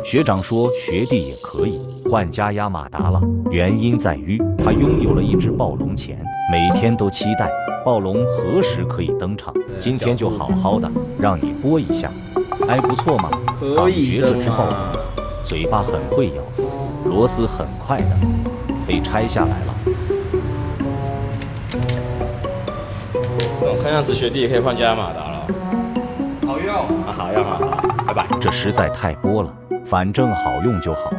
学长说学弟也可以换加压马达了，原因在于他拥有了一只暴龙钳，每天都期待暴龙何时可以登场。今天就好好的让你播一下，还不错嘛。可以的感觉这只暴龙嘛。嘴巴很会咬，螺丝很快的被拆下来了。看样子学弟也可以换加马达了。好用啊，好用啊，好，拜拜。这实在太波了，反正好用就好。